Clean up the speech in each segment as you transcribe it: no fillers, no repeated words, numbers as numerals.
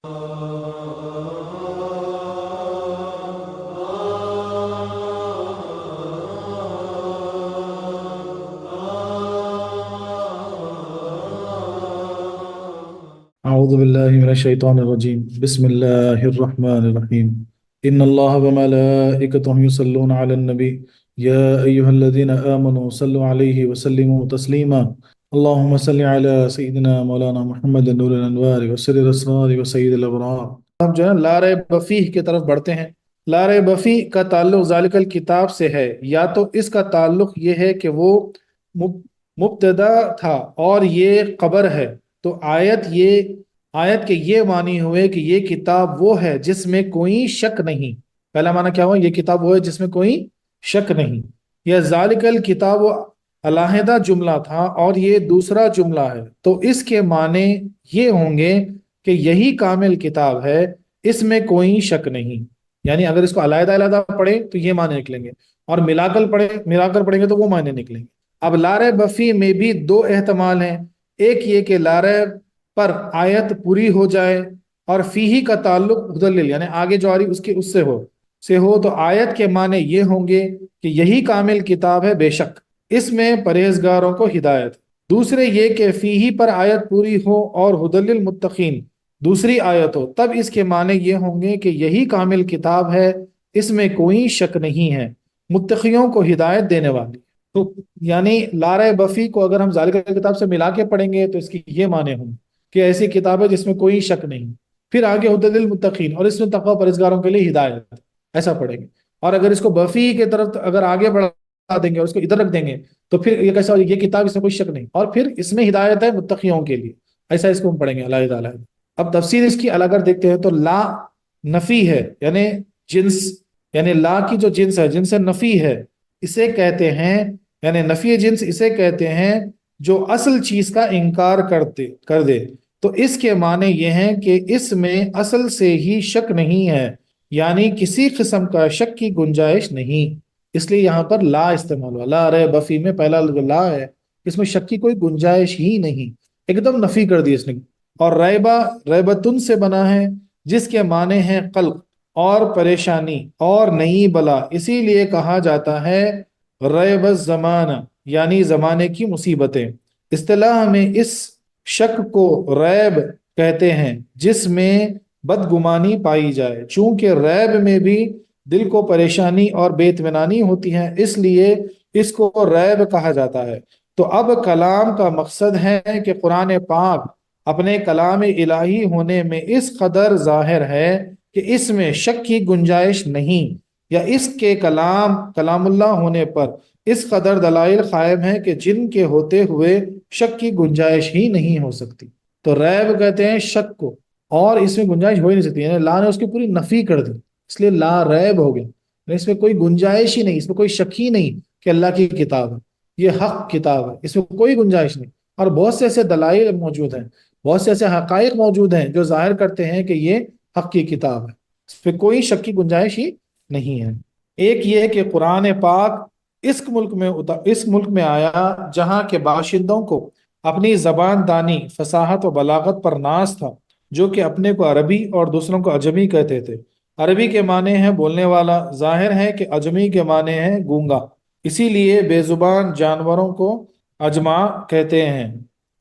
أعوذ بالله من الشيطان الرجيم بسم الله الرحمن الرحيم إن الله وملائكته يصلون على النبي يا أيها الذين آمنوا صلوا عليه وسلموا تسليما اللهم صل على سيدنا مولانا محمد نور الأنوار وسر الأسرار وسيد الأبرار. ہم جو ہے لا ریب فیہ کی طرف بڑھتے ہیں. لا ریب فیہ کا تعلق ذالک الکتاب سے ہے. یا تو اس کا تعلق یہ ہے کہ وہ مبتدا تھا اور یہ خبر ہے، تو آیت کے یہ معنی ہوئے کہ یہ کتاب وہ ہے جس میں کوئی شک نہیں. پہلا معنی کیا ہوا؟ یہ کتاب وہ ہے جس میں کوئی شک نہیں. یا ذالک الکتاب وہ علیحدہ جملہ تھا اور یہ دوسرا جملہ ہے، تو اس کے معنی یہ ہوں گے کہ یہی کامل کتاب ہے، اس میں کوئی شک نہیں. یعنی اگر اس کو علیحدہ علیحدہ پڑھیں تو یہ معنی نکلیں گے، اور ملا کر پڑھیں گے تو وہ معنی نکلیں گے. اب لا ریب فیہ میں بھی دو احتمال ہیں. ایک یہ کہ لا ریب پر آیت پوری ہو جائے اور فیہ کا تعلق مدلل یعنی آگے جو آ رہی اس سے ہو تو آیت کے معنی یہ ہوں گے کہ یہی کامل کتاب ہے، بے شک اس میں پرہیزگاروں کو ہدایت. دوسرے یہ کہ فیہ پر آیت پوری ہو اور ہدی للمتقین دوسری آیت ہو، تب اس کے معنی یہ ہوں گے کہ یہی کامل کتاب ہے، اس میں کوئی شک نہیں ہے، متقیوں کو ہدایت دینے والی. تو یعنی لا ریب فیہ کو اگر ہم ذالک کتاب سے ملا کے پڑھیں گے تو اس کی یہ معنی ہوں کہ ایسی کتاب ہے جس میں کوئی شک نہیں. پھر آگے ہدی للمتقین اور اس میں تقوی پرہیزگاروں کے لیے ہدایت، ایسا پڑھیں گے. اور اگر اس کو بفی کی طرف اگر آگے بڑھا دیں گے اور اس کو ادھر رکھ دیں گے تو پھر یہ کیسا ہوگا؟ یہ کتاب اس میں کوئی شک نہیں، اور پھر اس میں ہدایت ہے متقیوں کے لیے، ایسا اس کو ہم پڑھیں گے اللہ تعالیٰ. اب تفسیر اس کی الگ اگر دیکھتے ہیں تو لا نفی ہے، یعنی جنس، یعنی لا کی جو جنس ہے، جنس نفی ہے، اسے کہتے ہیں، یعنی نفی جنس اسے کہتے ہیں جو اصل چیز کا انکار کر دے. تو اس کے معنی یہ ہیں کہ اس میں اصل سے ہی شک نہیں ہے، یعنی کسی قسم کا شک کی گنجائش نہیں. اس لیے یہاں پر لا استعمال ہوا. لا ریب فیہ میں پہلا لا ہے، اس میں شک کی کوئی گنجائش ہی نہیں، ایک دم نفی کر دی اس نے. اور ریبتن سے بنا ہے جس کے معنی ہیں قلق اور پریشانی اور نئی بلا. اسی لیے کہا جاتا ہے ریب الزمانہ یعنی زمانے کی مصیبتیں. اصطلاح میں اس شک کو ریب کہتے ہیں جس میں بدگمانی پائی جائے. چونکہ ریب میں بھی دل کو پریشانی اور بے اطمینانی ہوتی ہے، اس لیے اس کو ریب کہا جاتا ہے. تو اب کلام کا مقصد ہے کہ قرآن پاک اپنے کلام الہی ہونے میں اس قدر ظاہر ہے کہ اس میں شک کی گنجائش نہیں، یا اس کے کلام اللہ ہونے پر اس قدر دلائل قائم ہے کہ جن کے ہوتے ہوئے شک کی گنجائش ہی نہیں ہو سکتی. تو ریب کہتے ہیں شک کو، اور اس میں گنجائش ہو ہی نہیں سکتی، یعنی لا نے اس کی پوری نفی کر دی، اس لیے لا ریب ہو گیا. یعنی اس میں کوئی گنجائش ہی نہیں، اس میں کوئی شک ہی نہیں کہ اللہ کی کتاب ہے، یہ حق کتاب ہے، اس میں کوئی گنجائش نہیں. اور بہت سے ایسے دلائل موجود ہیں، بہت سے ایسے حقائق موجود ہیں جو ظاہر کرتے ہیں کہ یہ حق کی کتاب ہے، اس پہ کوئی شک کی گنجائش ہی نہیں ہے. ایک یہ کہ قرآن پاک اس ملک میں آیا جہاں کے باشندوں کو اپنی زبان دانی، فصاحت و بلاغت پر ناز تھا، جو کہ اپنے کو عربی اور دوسروں کو عجمی کہتے تھے. عربی کے معنی ہے بولنے والا، ظاہر ہے کہ عجمی کے معنی ہے گونگا، اسی لیے بے زبان جانوروں کو اجما کہتے ہیں.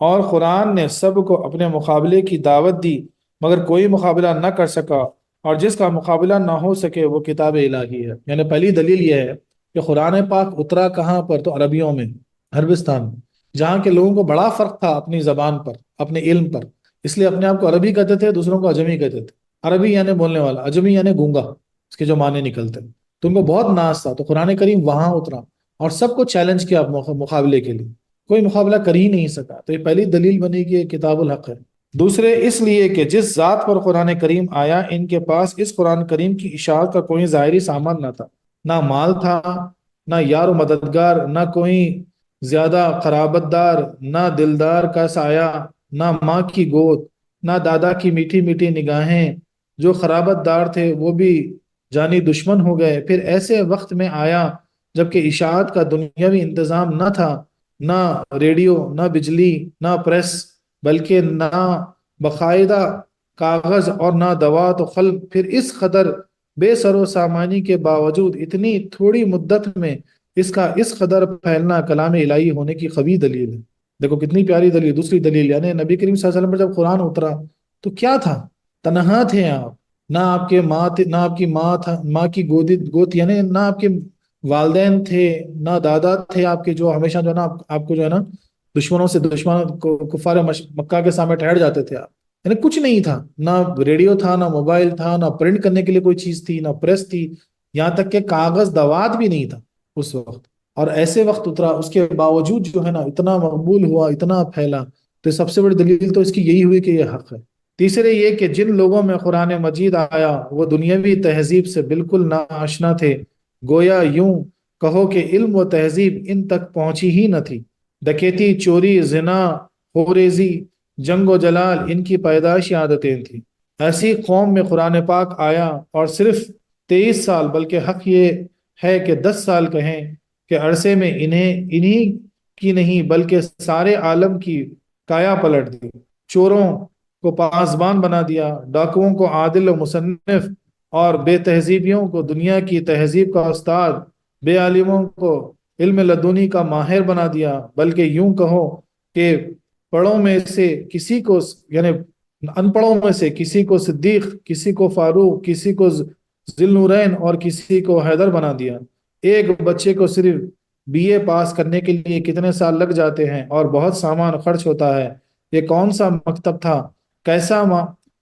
اور قرآن نے سب کو اپنے مقابلے کی دعوت دی مگر کوئی مقابلہ نہ کر سکا، اور جس کا مقابلہ نہ ہو سکے وہ کتاب الہی ہے. یعنی پہلی دلیل یہ ہے کہ قرآن پاک اترا کہاں پر؟ تو عربیوں میں، عربستان میں، جہاں کے لوگوں کو بڑا فرق تھا اپنی زبان پر، اپنے علم پر، اس لیے اپنے آپ کو عربی کہتے تھے، دوسروں کو اجمی کہتے تھے. عربی یعنی بولنے والا، اجمی یعنی گونگا، اس کے جو معنی نکلتے. تو ان کو بہت ناز تھا، تو قرآن کریم وہاں اترا اور سب کو چیلنج کیا مقابلے کے لیے، کوئی مقابلہ کر ہی نہیں سکا. تو یہ پہلی دلیل بنی کہ یہ کتاب الحق ہے. دوسرے اس لیے کہ جس ذات پر قرآن کریم آیا ان کے پاس اس قرآن کریم کی اشاعت کا کوئی ظاہری سامان نہ تھا، نہ مال تھا، نہ یار و مددگار، نہ کوئی زیادہ قرابت دار، نہ دلدار کا سایہ، نہ ماں کی گود، نہ دادا کی میٹھی میٹھی نگاہیں. جو قرابت دار تھے وہ بھی جانی دشمن ہو گئے. پھر ایسے وقت میں آیا جبکہ اشاعت کا دنیاوی انتظام نہ تھا، نہ ریڈیو، نہ بجلی، نہ پریس، بلکہ نہ باقاعدہ کاغذ اور نہ دوات و خلق، پھر اس قدر بے سر و سامانی کے باوجود اتنی تھوڑی مدت میں اس کا اس قدر پھیلنا کلام الہی ہونے کی قوی دلیل ہے۔ دیکھو کتنی پیاری دلیل، دوسری دلیل یعنی نبی کریم صلی اللہ علیہ وسلم پر جب قرآن اترا تو کیا تھا؟ تنہا تھے آپ، نہ آپ کے ماں نہ آپ کی ماں تھا، ماں کی گود یعنی نہ آپ کے والدین تھے، نہ دادا تھے آپ کے جو ہمیشہ جو ہے نا آپ کو جو ہے نا دشمنوں سے کفار مکہ کے سامنے ٹھہر جاتے تھے آپ، یعنی کچھ نہیں تھا، نہ ریڈیو تھا، نہ موبائل تھا، نہ پرنٹ کرنے کے لیے کوئی چیز تھی، نہ پریس تھی، یہاں تک کہ کاغذ دوات بھی نہیں تھا اس وقت، اور ایسے وقت اترا، اس کے باوجود جو ہے نا اتنا مقبول ہوا، اتنا پھیلا، تو سب سے بڑی دلیل تو اس کی یہی ہوئی کہ یہ حق ہے۔ تیسرے یہ کہ جن لوگوں میں قرآن مجید آیا وہ دنیاوی تہذیب سے بالکل نا آشنا تھے، گویا یوں کہو کہ علم و تہذیب ان تک پہنچی ہی نہ تھی۔ ڈکیتی، چوری، زنا، خوریزی، جنگ و جلال ان کی پیدائشی عادتیں تھیں۔ ایسی قوم میں قرآن پاک آیا اور صرف 23 سال بلکہ حق یہ ہے کہ 10 سال کہیں کہ عرصے میں انہی کی نہیں بلکہ سارے عالم کی کایا پلٹ دی، چوروں کو پاسبان بنا دیا، ڈاکوؤں کو عادل و مصنف، اور بے تہذیبیوں کو دنیا کی تہذیب کا استاد، بے عالموں کو علم لدنی کا ماہر بنا دیا، بلکہ یوں کہو کہ پڑھوں میں سے کسی کو یعنی ان پڑھوں میں سے کسی کو صدیق، کسی کو فاروق، کسی کو ذی النورین اور کسی کو حیدر بنا دیا۔ ایک بچے کو صرف بی اے پاس کرنے کے لیے کتنے سال لگ جاتے ہیں اور بہت سامان خرچ ہوتا ہے۔ یہ کون سا مکتب تھا، کیسا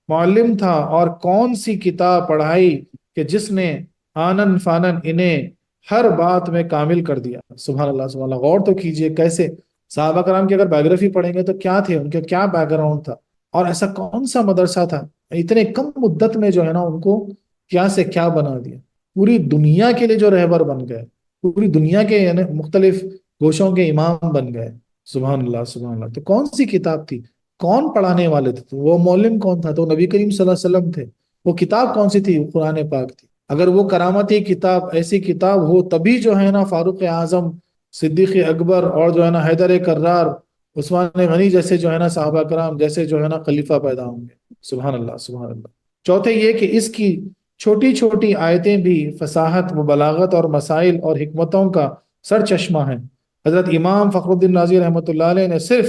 معلم تھا اور کون سی کتاب پڑھائی کہ جس نے آنن فانن انہیں ہر بات میں کامل کر دیا۔ سبحان اللہ سبحان اللہ، غور تو کیجئے کیسے صحابہ کرام کی اگر بایوگرافی پڑھیں گے تو کیا تھے، ان کے کیا بیک گراؤنڈ تھا، اور ایسا کون سا مدرسہ تھا، اتنے کم مدت میں جو ہے نا ان کو کیا سے کیا بنا دیا، پوری دنیا کے لیے جو رہبر بن گئے، پوری دنیا کے یعنی مختلف گوشوں کے امام بن گئے۔ سبحان اللہ سبحان اللہ، تو کون سی کتاب تھی، کون پڑھانے والے تھے، وہ معلم کون تھا، تو نبی کریم صلی اللہ علیہ وسلم تھے۔ وہ کتاب کون سی تھی، قرآن پاک تھی۔ اگر وہ کرامتی کتاب ایسی کتاب ہو تبھی جو ہے نا فاروق اعظم، صدیق اکبر اور جو ہے نا حیدر کرار، عثمان غنی جیسے جو ہے نا صحابہ کرام جیسے جو ہے نا خلیفہ پیدا ہوں گے۔ سبحان اللہ سبحان اللہ۔ چوتھے یہ کہ اس کی چھوٹی چھوٹی آیتیں بھی فصاحت و بلاغت اور مسائل اور حکمتوں کا سر چشمہ ہیں۔ حضرت امام فخر الدین رازی رحمۃ اللہ علیہ نے صرف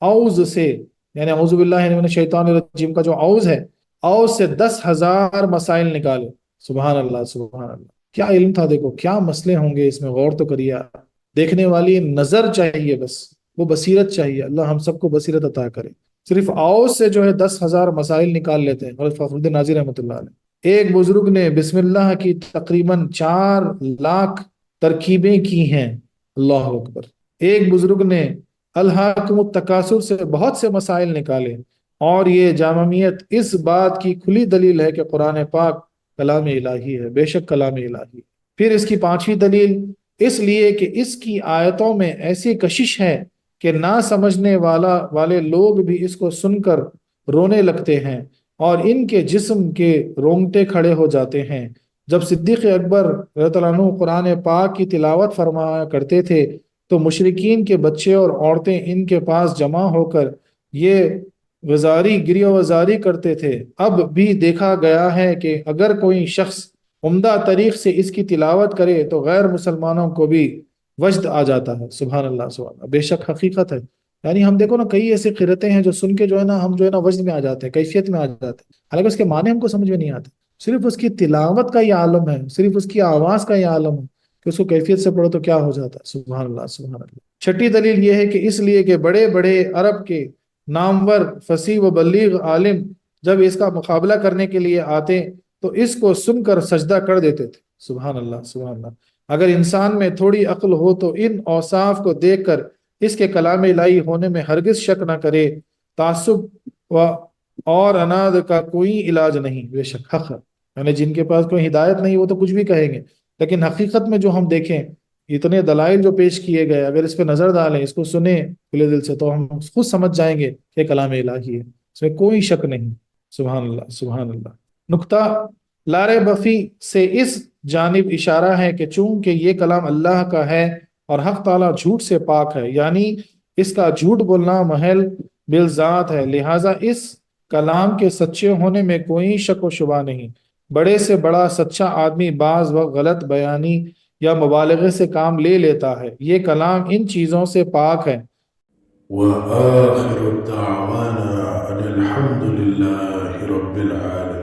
اوز سے یعنی اعوذ باللہ من الشیطان الرجیم کا جو اوز ہے، اوز سے 10,000 مسائل نکالے۔ سبحان اللہ سبحان اللہ، کیا علم تھا، دیکھو کیا مسئلے ہوں گے اس میں، غور تو کریے آپ۔ دیکھنے والی نظر چاہیے، بس وہ بصیرت چاہیے، اللہ ہم سب کو بصیرت عطا کرے۔ صرف اوز سے جو ہے 10,000 مسائل نکال لیتے ہیں حضرت فخر الدین رازی رحمۃ اللہ علیہ۔ ایک بزرگ نے بسم اللہ کی تقریباً 4,00,000 ترکیبیں کی ہیں، اللہ اکبر۔ ایک بزرگ نے الہاکم التکاثر سے بہت سے مسائل نکالے، اور یہ جامعیت اس بات کی کھلی دلیل ہے کہ قرآن پاک کلام الہی ہے، بے شک کلام الہی۔ پھر اس کی پانچویں دلیل اس لیے کہ اس کی آیتوں میں ایسی کشش ہے کہ نہ سمجھنے والے لوگ بھی اس کو سن کر رونے لگتے ہیں اور ان کے جسم کے رونگٹے کھڑے ہو جاتے ہیں۔ جب صدیق اکبر رضی اللہ عنہ قرآن پاک کی تلاوت فرمایا کرتے تھے تو مشرکین کے بچے اور عورتیں ان کے پاس جمع ہو کر یہ گریہ وزاری کرتے تھے۔ اب بھی دیکھا گیا ہے کہ اگر کوئی شخص عمدہ طریق سے اس کی تلاوت کرے تو غیر مسلمانوں کو بھی وجد آ جاتا ہے۔ سبحان اللہ سبحان اللہ، بے شک حقیقت ہے۔ یعنی ہم دیکھو نا کئی ایسی قرتیں ہیں جو سن کے جو ہے نا ہم جو ہے نا وجد میں آ جاتے ہیں، کیفیت میں آ جاتے ہیں، حالانکہ اس کے معنی ہم کو سمجھ میں نہیں آتے، صرف اس کی تلاوت کا یہ عالم ہے، صرف اس کی آواز کا یہ عالم ہے کہ اس کو کیفیت سے پڑھو تو کیا ہو جاتا ہے۔ سبحان اللہ سبحان اللہ۔ چھٹی دلیل یہ ہے کہ اس لیے کہ بڑے بڑے عرب کے نامور فصیح و بلیغ عالم جب اس کا مقابلہ کرنے کے لیے آتے تو اس کو سن کر سجدہ کر دیتے تھے۔ سبحان اللہ سبحان اللہ۔ اگر انسان میں تھوڑی عقل ہو تو ان اوصاف کو دیکھ کر اس کے کلام الہی ہونے میں ہرگز شک نہ کرے۔ تعصب اور اناد کا کوئی علاج نہیں، بے شک حق ہے، یعنی جن کے پاس کوئی ہدایت نہیں وہ تو کچھ بھی کہیں گے، لیکن حقیقت میں جو ہم دیکھیں اتنے دلائل جو پیش کیے گئے، اگر اس پہ نظر ڈالیں، اس کو سنیں کھلے دل سے، تو ہم خود سمجھ جائیں گے کہ کلام الہی ہے، اس میں کوئی شک نہیں۔ سبحان اللہ سبحان اللہ۔ نقطہ لارے بفی سے اس جانب اشارہ ہے کہ چونکہ یہ کلام اللہ کا ہے اور حق تعالیٰ جھوٹ سے پاک ہے، یعنی اس کا جھوٹ بولنا محل بالذات ہے، لہٰذا اس کلام کے سچے ہونے میں کوئی شک و شبہ نہیں۔ بڑے سے بڑا سچا آدمی بعض وقت غلط بیانی یا مبالغے سے کام لے لیتا ہے، یہ کلام ان چیزوں سے پاک ہے۔ وآخر دعوانا أن الحمد لله رب العالمين